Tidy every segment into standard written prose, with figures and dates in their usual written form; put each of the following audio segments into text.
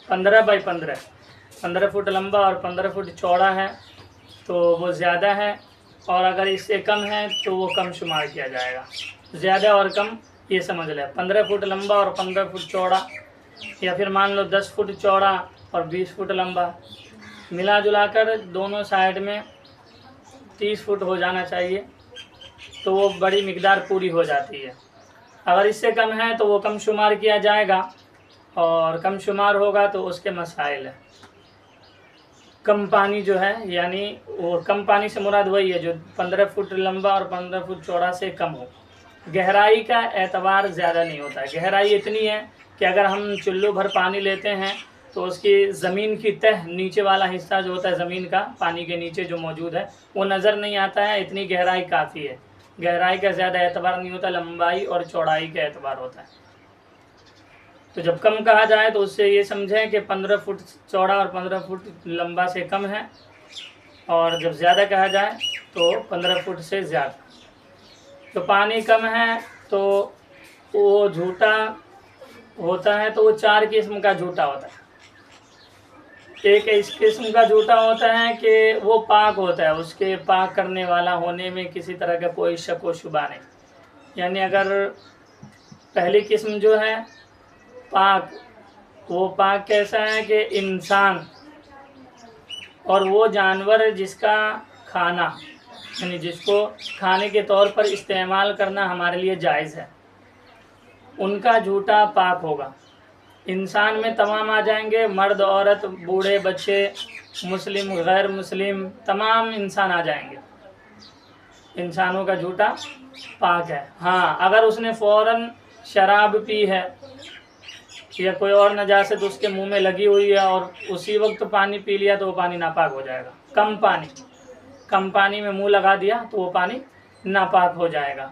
15 by 15, 15 foot लंबा और 15 foot चौड़ा है तो वो ज़्यादा है, और अगर इससे कम है तो वो कम शुमार किया जाएगा। ज़्यादा और कम ये समझ लें, 15 फुट लंबा और 15 फुट चौड़ा, या फिर मान लो 10 फुट चौड़ा और 20 फुट लंबा, मिला जुलाकर दोनों साइड में 30 फुट हो जाना चाहिए, तो वो बड़ी मिकदार पूरी हो जाती है। अगर इससे कम है तो वो कम शुमार किया जाएगा, और कम शुमार होगा तो उसके मसाइल है। कम पानी जो है, यानी वो कम पानी से मुराद वही है जो 15 फुट लंबा और 15 फुट चौड़ा से कम हो। गहराई का एतबार ज़्यादा नहीं होता है, गहराई इतनी है कि अगर हम चुल्लू भर पानी लेते हैं तो उसकी ज़मीन की तह, नीचे वाला हिस्सा जो होता है ज़मीन का, पानी के नीचे जो मौजूद है वो नज़र नहीं आता है, इतनी गहराई काफ़ी है। गहराई का ज़्यादा एतबार नहीं होता, लंबाई और चौड़ाई का एतबार होता है। तो जब कम कहा जाए तो उससे ये समझें कि 15 फुट चौड़ा और 15 फुट लंबा से कम है, और जब ज़्यादा कहा जाए तो 15 फुट से ज़्यादा। तो पानी कम है तो वो झूठा होता है, तो वो 4 किस्म का झूठा होता है। एक इस किस्म का झूठा होता है कि वो पाक होता है, उसके पाक करने वाला होने में किसी तरह का कोई शक व शुबा नहीं। यानी अगर पहली किस्म जो है पाक, वो पाक कैसा है कि इंसान और वो जानवर जिसका खाना, यानी जिसको खाने के तौर पर इस्तेमाल करना हमारे लिए जायज़ है, उनका झूठा पाक होगा। इंसान में तमाम आ जाएंगे, मर्द औरत बूढ़े बच्चे, मुस्लिम गैर मुस्लिम, तमाम इंसान आ जाएंगे। इंसानों का झूठा पाक है। हाँ, अगर उसने फ़ौरन शराब पी है या कोई और नजासत उसके मुंह में लगी हुई है और उसी वक्त पानी पी लिया तो वो पानी नापाक हो जाएगा। कम पानी में मुंह लगा दिया तो वो पानी नापाक हो जाएगा।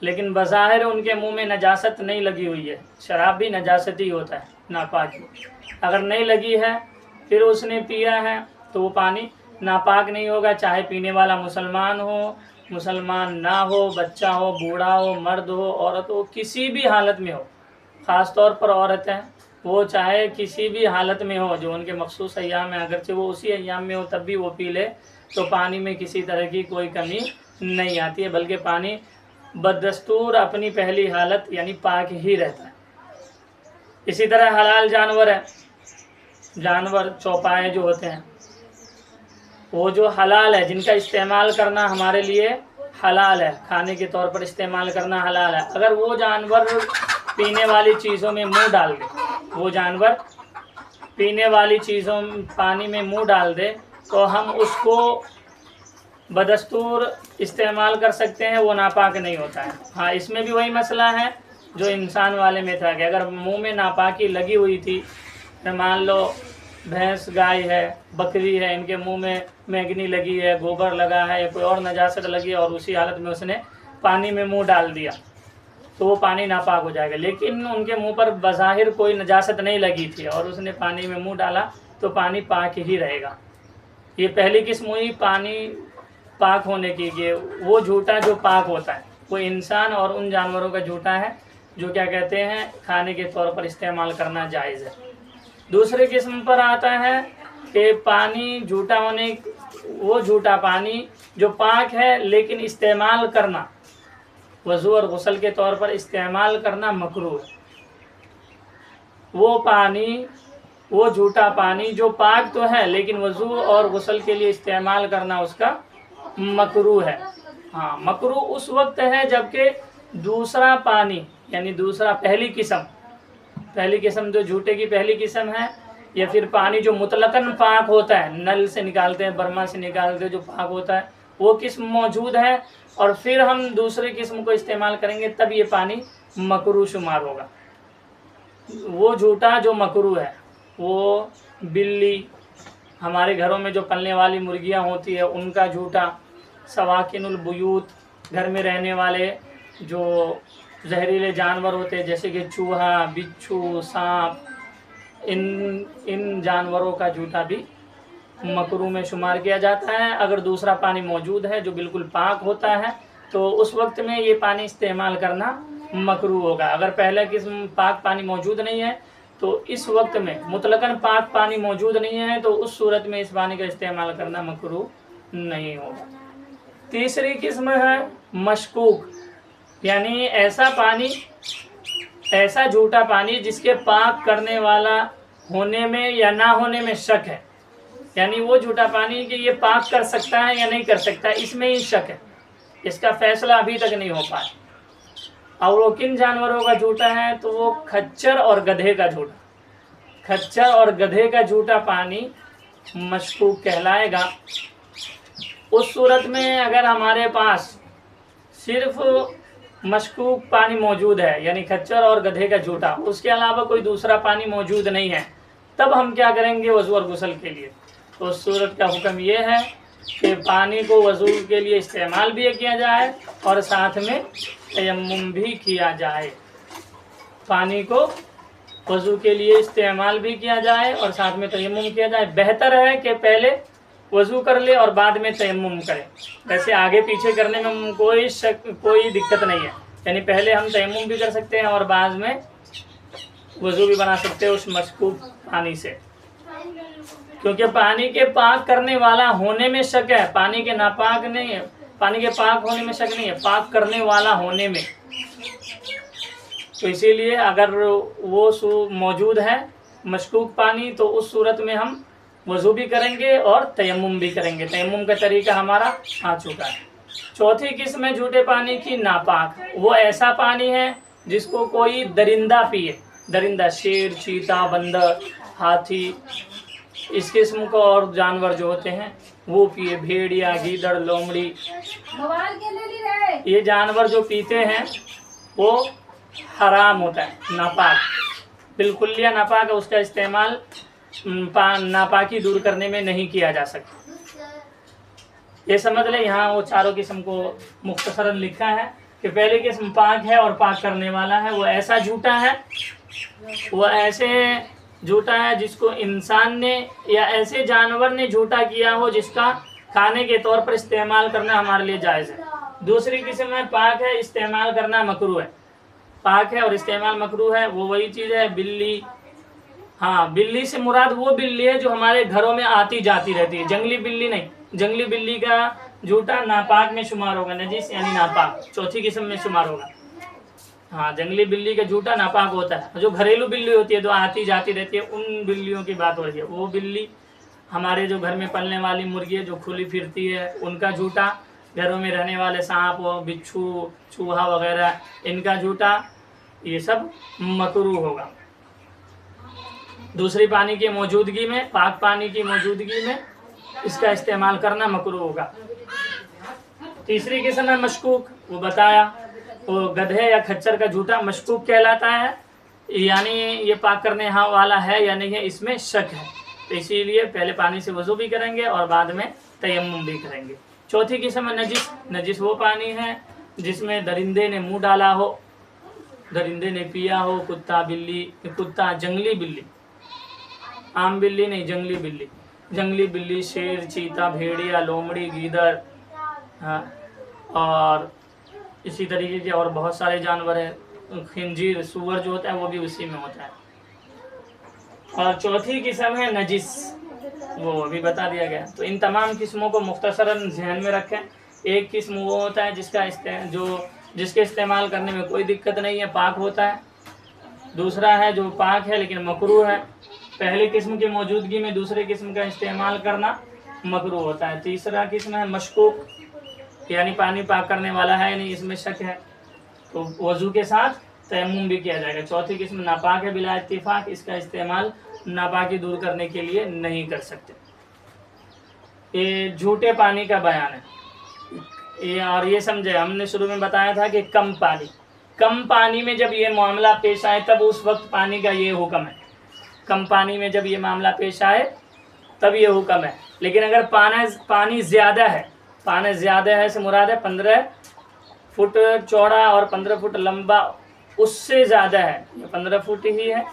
लेकिन बज़ाहिर उनके मुंह में नजासत नहीं लगी हुई है, शराब भी नजासत ही होता है, नापाक। अगर नहीं लगी है फिर उसने पिया है तो वो पानी नापाक नहीं होगा, चाहे पीने वाला मुसलमान हो, मुसलमान ना हो, बच्चा हो, बूढ़ा हो, मर्द हो, औरत हो, किसी भी हालत में हो। ख़ास तौर पर औरत है, वो चाहे किसी भी हालत में हो, जो उनके मखसूस अय्याम में, अगरचे वो उसी अय्याम में हो तब भी वो पी ले तो पानी में किसी तरह की कोई कमी नहीं आती है, बल्कि पानी बदस्तूर अपनी पहली हालत यानी पाक ही रहता है। इसी तरह हलाल जानवर है, जानवर चौपाए जो होते हैं वो जो हलाल है, जिनका इस्तेमाल करना हमारे लिए हलाल है, खाने के तौर पर इस्तेमाल करना हलाल है, अगर वो जानवर पीने वाली चीज़ों में मुंह डाल दे, वो जानवर पीने वाली चीज़ों पानी में मुंह डाल दे तो हम उसको बदस्तूर इस्तेमाल कर सकते हैं, वो नापाक नहीं होता है। हाँ, इसमें भी वही मसला है जो इंसान वाले में था कि अगर मुंह में नापाकी लगी हुई थी, मान लो भैंस गाय है, बकरी है, इनके मुंह में मैगनी लगी है, गोबर लगा है या कोई और नजासत लगी है और उसी हालत में उसने पानी में मुंह डाल दिया तो वो पानी नापाक हो जाएगा। लेकिन उनके मुंह पर बज़ाहिर कोई नजासत नहीं लगी थी और उसने पानी में मुंह डाला तो पानी पाक ही रहेगा। ये पहली किस्म हुई पानी पाक होने की, ये वो झूठा जो पाक होता है, वो इंसान और उन जानवरों का झूठा है जो क्या कहते हैं खाने के तौर पर इस्तेमाल करना जायज़ है। दूसरे किस्म पर आता है कि पानी झूठा होने, वो झूठा पानी जो पाक है लेकिन इस्तेमाल करना, वज़ू और गुस्ल के तौर पर इस्तेमाल करना मकरूह है। वो पानी, वो झूठा पानी जो पाक तो है लेकिन वज़ू और गुस्ल के लिए इस्तेमाल करना उसका मकरूह है। हाँ, मकरूह उस वक्त है जबकि दूसरा पानी, यानी दूसरा पहली किस्म जो झूठे की पहली किस्म है, या फिर पानी जो मुतलकन पाक होता है, नल से निकालते हैं, बर्मा से निकालते हैं, जो पाक होता है, वो किस्म मौजूद है और फिर हम दूसरे किस्म को इस्तेमाल करेंगे तब ये पानी मकरूह शुमार होगा। वो झूठा जो मकरूह है, वो बिल्ली, हमारे घरों में जो पलने वाली मुर्गियां होती है उनका झूठा, सवाकिनुल बुयूत, घर में रहने वाले जो जहरीले जानवर होते हैं जैसे कि चूहा, बिच्छू, सांप, इन जानवरों का झूठा भी मकरूह में शुमार किया जाता है। अगर दूसरा पानी मौजूद है जो बिल्कुल पाक होता है तो उस वक्त में ये पानी इस्तेमाल करना मकरूह होगा। अगर पहला किस्म पाक पानी मौजूद नहीं है तो इस वक्त में मुतलकन पाक पानी मौजूद नहीं है, तो उस सूरत में इस पानी का इस्तेमाल करना मकरूह नहीं होगा। तीसरी किस्म है मशकूक, यानी ऐसा पानी, ऐसा झूठा पानी जिसके पाक करने वाला होने में या ना होने में शक है, यानी वो झूठा पानी कि ये पाक कर सकता है या नहीं कर सकता, इसमें ही शक है, इसका फैसला अभी तक नहीं हो पाया। और वो किन जानवरों का झूठा है, तो वो खच्चर और गधे का झूठा, खच्चर और गधे का झूठा पानी मशकूक कहलाएगा। उस सूरत में अगर हमारे पास सिर्फ मशकूक पानी मौजूद है, यानी खच्चर और गधे का झूठा, उसके अलावा कोई दूसरा पानी मौजूद नहीं है, तब हम क्या करेंगे वज़ू और गुस्ल के लिए। तो उस सूरत का हुक्म ये है कि पानी को वज़ू के लिए इस्तेमाल भी किया जाए और साथ में तयम्मुम भी किया जाए। पानी को वज़ू के लिए इस्तेमाल भी किया जाए और साथ में तयम्मुम किया जाए। बेहतर है कि पहले वज़ू कर ले और बाद में तयम्मुम करें। वैसे आगे पीछे करने में कोई दिक्कत नहीं है, यानी पहले हम तयम्मुम भी कर सकते हैं और बाद में वज़ू भी बना सकते हैं उस मशकूक पानी से, क्योंकि पानी के पाक करने वाला होने में शक है, पानी के नापाक नहीं है, पानी के पाक होने में शक नहीं है, पाक करने वाला होने में। तो इसीलिए अगर वो मौजूद है मशकूक पानी, तो उस सूरत में हम वज़ू भी करेंगे और तयम्मुम भी करेंगे। तयम्मुम का तरीका हमारा आ चुका है। चौथी किस्म है झूठे पानी की नापाक, वो ऐसा पानी है जिसको कोई दरिंदा पिए, दरिंदा शेर, चीता, बंदर, हाथी, इस किस्म को और जानवर जो होते हैं वो पिए, भेड़िया, गीदड़, लोमड़ी, ये जानवर जो पीते हैं वो हराम होता है, नापाक, बिल्कुल या नापाक है, उसका इस्तेमाल नापाकी दूर करने में नहीं किया जा सकता। ये समझ ले, यहाँ वो चारों किस्म को मुख्तसरन लिखा है कि पहले किस्म पाक है और पाक करने वाला है, वो ऐसा झूठा है, वो ऐसे झूठा है जिसको इंसान ने या ऐसे जानवर ने झूठा किया हो जिसका खाने के तौर पर इस्तेमाल करना हमारे लिए जायज़ है। दूसरी किस्म है पाक है, इस्तेमाल करना मकरूह है। पाक है और इस्तेमाल मकरूह है, वो वही चीज़ है बिल्ली। हाँ, बिल्ली से मुराद वो बिल्ली है जो हमारे घरों में आती जाती रहती है, जंगली बिल्ली नहीं। जंगली बिल्ली का झूठा नापाक में शुमार होगा, नजीस यानी नापाक, चौथी किस्म में शुमार होगा। हाँ, जंगली बिल्ली का झूठा नापाक होता है। जो घरेलू बिल्ली होती है जो आती जाती रहती है, उन बिल्लियों की बात हो रही है। वो बिल्ली हमारे जो घर में पलने वाली मुर्गी है जो खुली फिरती है, उनका झूठा, घरों में रहने वाले सांप, बिच्छू, चूहा वगैरह, इनका झूठा, ये सब मकरूह होगा। दूसरी पानी की मौजूदगी में, पाक पानी की मौजूदगी में इसका इस्तेमाल करना मकरूह होगा। तीसरी किस्म है मशकूक, वो बताया, वो गधे या खच्चर का झूठा मशकूक कहलाता है, यानी ये पाक करने वाला है या नहीं है इसमें शक है, तो इसीलिए पहले पानी से वज़ू भी करेंगे और बाद में तयम्मुम भी करेंगे। चौथी किस्म है नजिस। नजिस वो पानी है जिसमें दरिंदे ने मुंह डाला हो, दरिंदे ने पिया हो, कुत्ता, बिल्ली, कुत्ता जंगली बिल्ली, आम बिल्ली नहीं, जंगली बिल्ली, जंगली बिल्ली, शेर, चीता, भेड़िया, लोमड़ी, गीदड़, हाँ, और इसी तरीके के और बहुत सारे जानवर हैं। खिंजीर, सूअर जो होता है वो भी उसी में होता है। और चौथी किस्म है नजिस, वो अभी बता दिया गया। तो इन तमाम किस्मों को मुख्तसरन ध्यान में रखें। एक किस्म वो होता है जिसके इस्तेमाल करने में कोई दिक्कत नहीं है, पाक होता है। दूसरा है जो पाक है लेकिन मकरूह है। पहली किस्म की मौजूदगी में दूसरे किस्म का इस्तेमाल करना मकरूह होता है। तीसरा किस्म है मशकूक, यानी पानी पाक करने वाला है यानी इसमें शक है, तो वज़ू के साथ तयम्मुम भी किया जाएगा। चौथी किस्म नापाक है बिला इत्तिफाक, इसका इस्तेमाल नापाकी दूर करने के लिए नहीं कर सकते। ये झूठे पानी का बयान है। और ये समझे, हमने शुरू में बताया था कि कम पानी में जब ये मामला पेश आए तब उस वक्त पानी का ये हुक्म है। कम पानी में जब ये मामला पेश आए तब ये हुक्म है। लेकिन अगर पानी ज़्यादा है, पानी ज़्यादा है से मुराद है 15 फुट चौड़ा और 15 फुट लंबा, उससे ज़्यादा है, 15 फुट ही है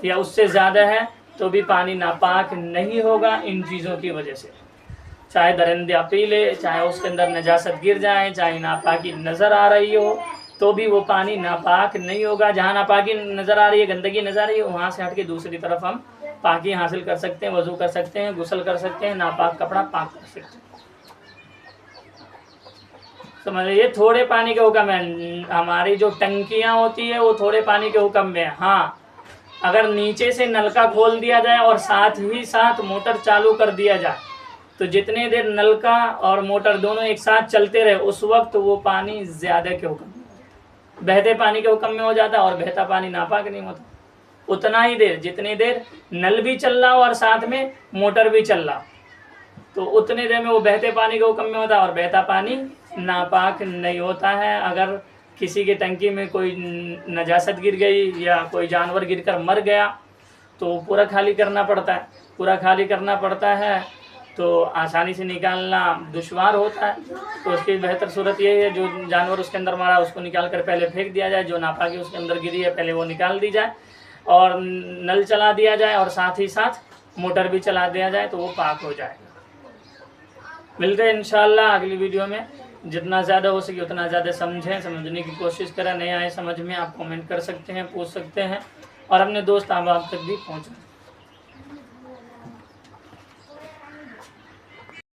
या उससे ज़्यादा है, तो भी पानी नापाक नहीं होगा इन चीज़ों की वजह से। चाहे दरिंदा पी ले, चाहे उसके अंदर नजासत गिर जाए, चाहे नापाकी नज़र आ रही हो, तो भी वो पानी नापाक नहीं होगा। जहाँ नापाकी नज़र आ रही है, गंदगी नज़र आ रही है, वहाँ से हट के दूसरी तरफ हम पाकी हासिल कर सकते हैं, वज़ू कर सकते हैं, गुस्ल कर सकते हैं, नापाक कपड़ा पाक कर सकते हैं। समझ ये थोड़े पानी के हुक्म है। हमारी जो टंकियाँ होती है वो थोड़े पानी के हुक्म में है। हाँ, अगर नीचे से नलका खोल दिया जाए और साथ ही साथ मोटर चालू कर दिया जाए तो जितने देर नलका और मोटर दोनों एक साथ चलते रहे उस वक्त वो पानी ज़्यादा के हुक्म में, बहते पानी के हुक्म में हो जाता है और बहता पानी नापाक नहीं होता। उतना ही देर, जितनी देर नल भी चल रहा हो और साथ में मोटर भी चल रहा तो उतने देर में वो बहते पानी के हुक्म में होता है और बहता पानी नापाक नहीं होता है। अगर किसी की टंकी में कोई नजासत गिर गई या कोई जानवर गिरकर मर गया तो पूरा खाली करना पड़ता है। पूरा खाली करना पड़ता है तो आसानी से निकालना दुश्वार होता है। तो उसकी बेहतर सूरत यही है जो जानवर उसके अंदर मारा उसको निकाल कर पहले फेंक दिया जाए, जो नापाकी उसके अंदर गिरी है पहले वो निकाल दी जाए और नल चला दिया जाए और साथ ही साथ मोटर भी चला दिया जाए तो वो पाक हो जाएगा। मिलते हैं इंशाल्लाह अगली वीडियो में। जितना ज़्यादा हो सके उतना ज़्यादा समझें, समझने की कोशिश करें। नहीं आए समझ में आप कमेंट कर सकते हैं, पूछ सकते हैं और अपने दोस्त अहबाब तक भी पहुँचा